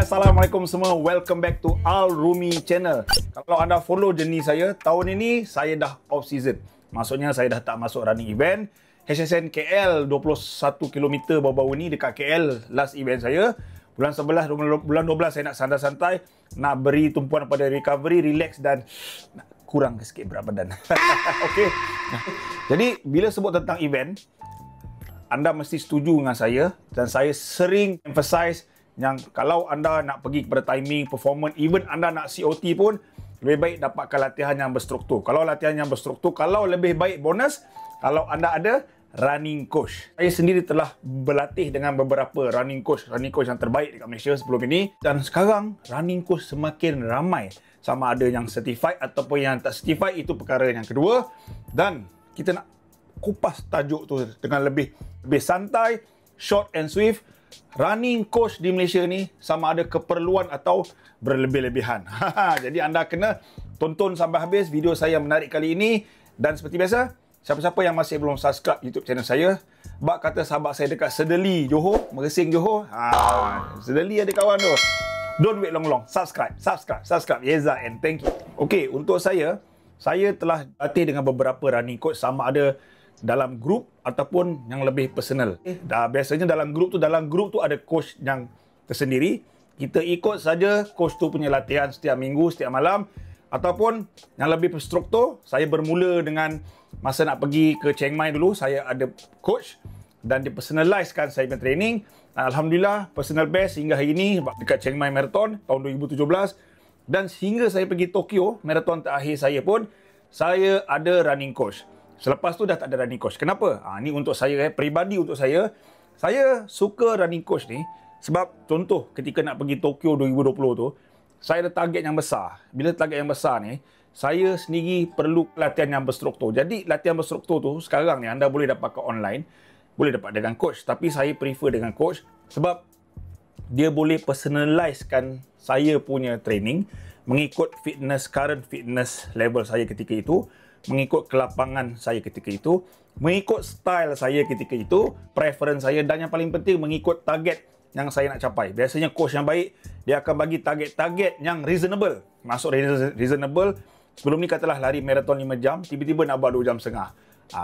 Assalamualaikum semua. Welcome back to Al Rumi Channel. Kalau anda follow journey saya, tahun ini saya dah off season. Maksudnya saya dah tak masuk running event. HSN KL 21 km baru-baru ni dekat KL last event saya. Bulan 11, bulan 12 saya nak santai-santai, nak beri tumpuan pada recovery, relax dan kurang sikit berat badan. Okey. Jadi bila sebut tentang event, anda mesti setuju dengan saya dan saya sering emphasize yang kalau anda nak pergi kepada timing, performance, even anda nak COT pun, lebih baik dapatkan latihan yang berstruktur. Kalau latihan yang berstruktur, kalau lebih baik bonus, kalau anda ada running coach. Saya sendiri telah berlatih dengan beberapa running coach yang terbaik dekat Malaysia sebelum ini. Dan sekarang, running coach semakin ramai. Sama ada yang certified ataupun yang tak certified, itu perkara yang kedua. Dan kita nak kupas tajuk tu dengan lebih santai, short and swift. Running coach di Malaysia ni sama ada keperluan atau berlebih-lebihan. Jadi anda kena tonton sampai habis video saya yang menarik kali ini. Dan seperti biasa, siapa-siapa yang masih belum subscribe YouTube channel saya, bak kata sahabat saya dekat Sedeli, Johor, Mersing, Johor. Sedeli ada kawan tu. Don't wait long-long. Subscribe. Yeza and thank you. Okey, untuk saya telah latih dengan beberapa running coach sama ada dalam grup ataupun yang lebih personal. Biasanya dalam grup tu ada coach yang tersendiri. Kita ikut saja coach tu punya latihan setiap minggu, setiap malam. Ataupun yang lebih berstruktur, saya bermula dengan masa nak pergi ke Chiang Mai dulu, saya ada coach dan dia personalizekan saya punya training. Alhamdulillah, personal best hingga hari ini dekat Chiang Mai Marathon tahun 2017. Dan sehingga saya pergi Tokyo, marathon terakhir saya pun, saya ada running coach. Selepas tu dah tak ada running coach. Kenapa? Ni untuk saya, peribadi untuk saya suka running coach ni sebab contoh ketika nak pergi Tokyo 2020 tu, saya ada target yang besar. Bila target yang besar ni, saya sendiri perlu latihan yang berstruktur. Jadi latihan berstruktur tu sekarang ni anda boleh dapatkan online, boleh dapat dengan coach, tapi saya prefer dengan coach sebab dia boleh personalizekan saya punya training mengikut current fitness level saya ketika itu, mengikut kelapangan saya ketika itu, mengikut style saya ketika itu, preference saya dan yang paling penting mengikut target yang saya nak capai. Biasanya coach yang baik, dia akan bagi target-target yang reasonable. Maksud reasonable, sebelum ni katalah lari marathon 5 jam, tiba-tiba nak buat 2 jam setengah.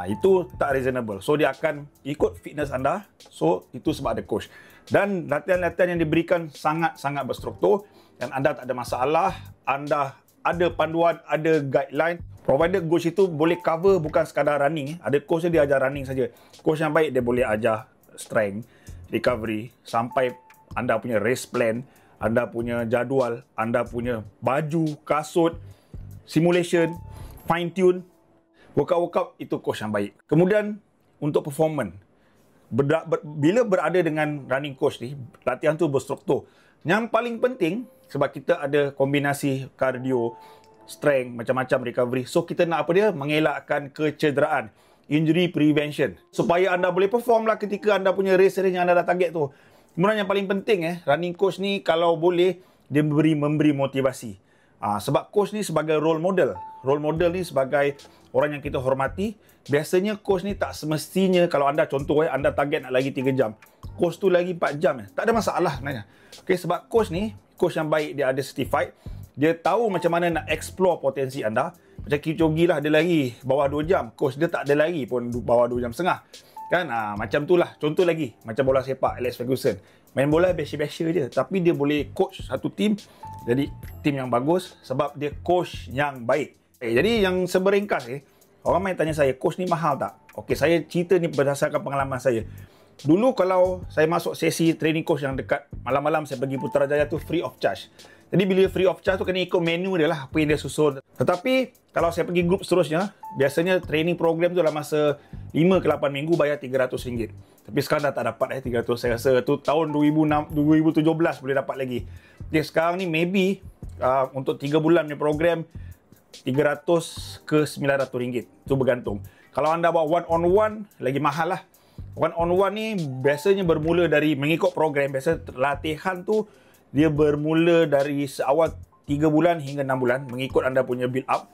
Itu tak reasonable. So dia akan ikut fitness anda. So itu sebab ada coach. Dan latihan-latihan yang diberikan sangat-sangat berstruktur dan anda tak ada masalah, anda ada panduan, ada guideline. Provided coach itu boleh cover bukan sekadar running. Ada coach dia ajar running saja. Coach yang baik dia boleh ajar strength, recovery, sampai anda punya race plan, anda punya jadual, anda punya baju, kasut, simulation, fine tune, workout itu coach yang baik. Kemudian untuk performance, bila berada dengan running coach ni, latihan tu berstruktur. Yang paling penting sebab kita ada kombinasi cardio, strength, macam-macam recovery. So kita nak apa dia? Mengelakkan kecederaan, injury prevention. Supaya anda boleh perform lah ketika anda punya race yang anda dah target tu. Kemudian yang paling penting running coach ni kalau boleh dia memberi motivasi. Sebab coach ni sebagai role model. Role model ni sebagai orang yang kita hormati. Biasanya coach ni tak semestinya kalau anda contoh anda target nak lagi 3 jam. Coach tu lagi 4 jam. Tak ada masalah sebenarnya. Okay, sebab coach ni, coach yang baik dia ada certified. Dia tahu macam mana nak explore potensi anda. Macam Kipchoge lah, dia lari bawah 2 jam. Coach dia tak ada lari pun bawah 2 jam setengah. Kan? Macam tu lah. Contoh lagi. Macam bola sepak, Alex Ferguson. Main bola biasa-biasa je. Tapi dia boleh coach satu tim. Jadi, tim yang bagus. Sebab dia coach yang baik. Jadi, yang seberingkas orang main tanya saya, coach ni mahal tak? Okey, saya cerita ni berdasarkan pengalaman saya. Dulu kalau saya masuk sesi training coach yang dekat malam-malam saya pergi Putrajaya tu free of charge. Jadi bila free of charge tu kena ikut menu dia lah, apa yang dia susun. Tetapi kalau saya pergi grup seterusnya, biasanya training program tu dalam masa 5 ke 8 minggu bayar RM300. Tapi sekarang dah tak dapat 300. Saya rasa tu tahun 2017 boleh dapat lagi. Jadi sekarang ni maybe untuk 3 bulan punya program RM300 ke RM900. Itu bergantung. Kalau anda buat one on one lagi mahal lah. One on one ni biasanya bermula dari mengikut program. Biasa latihan tu dia bermula dari seawal 3 bulan hingga 6 bulan mengikut anda punya build up.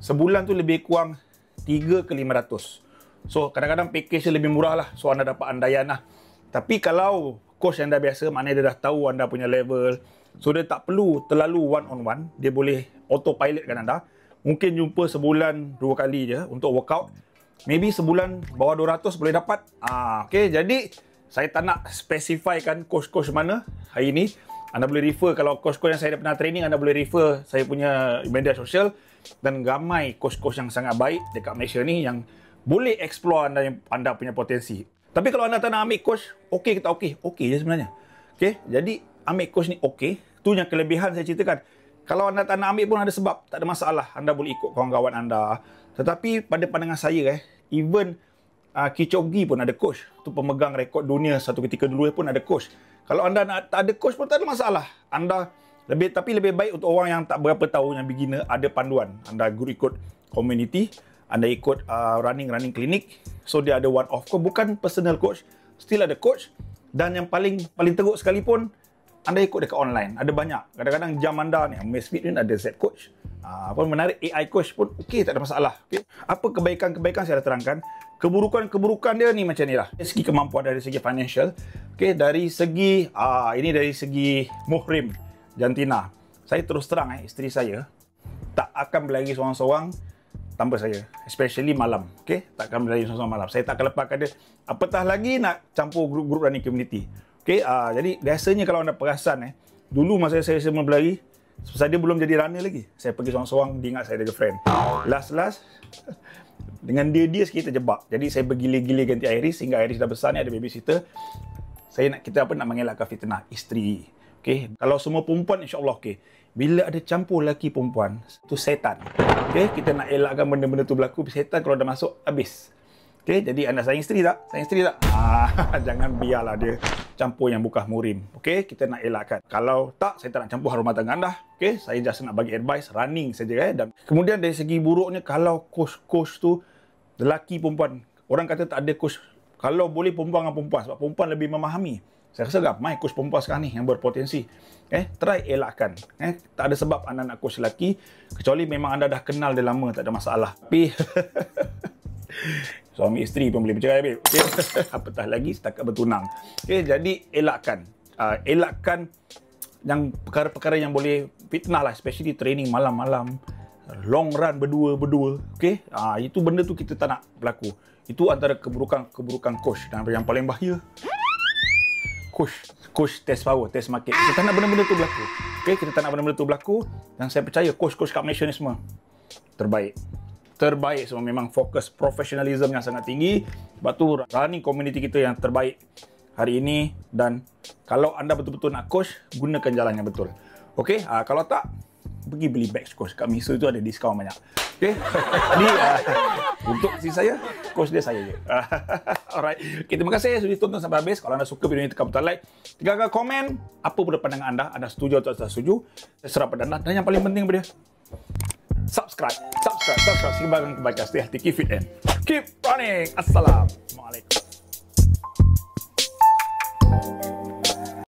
Sebulan tu lebih kurang 3 ke 500. So kadang-kadang package lebih murah lah. So anda dapat andaian lah. Tapi kalau coach yang dah biasa, maknanya dia dah tahu anda punya level. So, dia tak perlu terlalu one-on-one. Dia boleh autopilotkan anda. Mungkin jumpa sebulan 2 kali je untuk workout. Maybe sebulan bawah 200 boleh dapat. Okay, jadi saya tak nak spesifikkan coach-coach mana hari ni. Anda boleh refer, kalau coach-coach yang saya dah pernah training, anda boleh refer saya punya media sosial. Dan ramai coach-coach yang sangat baik dekat Malaysia ni yang boleh explore anda punya potensi. Tapi kalau anda tak nak ambil coach, okey ke tak okey? Okey je sebenarnya. Okay, jadi ambil coach ni okey. Tu yang kelebihan saya ceritakan. Kalau anda tak nak ambil pun ada sebab, tak ada masalah. Anda boleh ikut kawan-kawan anda. Tetapi pada pandangan saya, even Kipchoge pun ada coach. Tu pemegang rekod dunia satu ketika dulu pun ada coach. Kalau anda tak ada coach pun tak ada masalah. Tapi lebih baik untuk orang yang tak berapa tahu, yang beginner, ada panduan. Anda guru ikut community, anda ikut running clinic. So dia ada one off coach, bukan personal coach, still ada coach. Dan yang paling teruk sekalipun, anda ikut dekat online. Ada banyak. Kadang-kadang jam anda ni, Amazfit ni ada Z coach. Apa menarik, AI coach pun okey, tak ada masalah. Okay? Apa kebaikan-kebaikan saya dah terangkan. Keburukan-keburukan dia ni macam ni lah. Dari segi kemampuan, dari segi financial. Okay? Dari segi, ini dari segi muhrim jantina. Saya terus terang, isteri saya tak akan berlari seorang-seorang tanpa saya. Especially malam. Okay? Tak akan berlari seorang-seorang malam. Saya tak akan lepaskan dia. Apatah lagi nak campur grup-grup running community. Okay? Jadi biasanya kalau anda perasan, dulu masa saya berlari, sebab dia belum jadi runner lagi. Saya pergi seorang-seorang, dia ingat saya ada girlfriend. Last, dengan dia sikit terjebak. Jadi saya bergila-gila ganti Iris, sehingga Iris dah besar ni, ada babysitter. Kita nak mengelakkan fitnah isteri. Okay? Kalau semua perempuan, insyaAllah okey. Bila ada campur lelaki perempuan, itu setan. Okay? Kita nak elakkan benda-benda tu berlaku. Setan kalau dah masuk, habis. Okay? Jadi anda sayang isteri tak? Sayang isteri tak? Jangan biarlah dia campur yang bukan murim. Okay? Kita nak elakkan. Kalau tak, saya tak nak campur rumah tangga anda. Okay? Saya just nak bagi advice running saja. Dan kemudian dari segi buruknya, kalau coach tu lelaki perempuan, orang kata tak ada coach. Kalau boleh perempuan dengan perempuan, sebab perempuan lebih memahami. Saya rasa ramai coach perempuan sekarang ni yang berpotensi. Try elakkan. Tak ada sebab anda nak coach lelaki, kecuali memang anda dah kenal dia lama, tak ada masalah. Tapi suami isteri pun boleh bercerai, babe. Okay? Apatah lagi setakat bertunang. Okay, jadi elakkan. Elakkan yang perkara-perkara yang boleh fitnah lah, especially training malam-malam, long run berdua-berdua. Okay? Itu benda tu kita tak nak berlaku. Itu antara keburukan coach. Dan yang paling bahaya, coach test power, test market. Kita tak nak benda-benda tu berlaku. Okay? Kita tak nak benda-benda tu berlaku. Dan saya percaya coach-coach kat Malaysia ni semua terbaik semua, memang fokus profesionalism yang sangat tinggi. Sebab tu running community kita yang terbaik hari ini. Dan kalau anda betul-betul nak coach, gunakan jalan yang betul. Okey, kalau tak, pergi beli badge coach. Kat Miso tu ada diskaun banyak. Okey. Jadi untuk si saya, coach dia saya je. Alright. Okay, terima kasih sudah tonton sampai habis. Kalau anda suka video ini, tekan butang like. Tinggalkan komen apa pun pandangan anda. Anda setuju atau tak setuju? Saya serap pada anda. Dan yang paling penting pada subscribe. Sebarkan kebaikan. Stay healthy, keep fit and keep running. Assalamualaikum.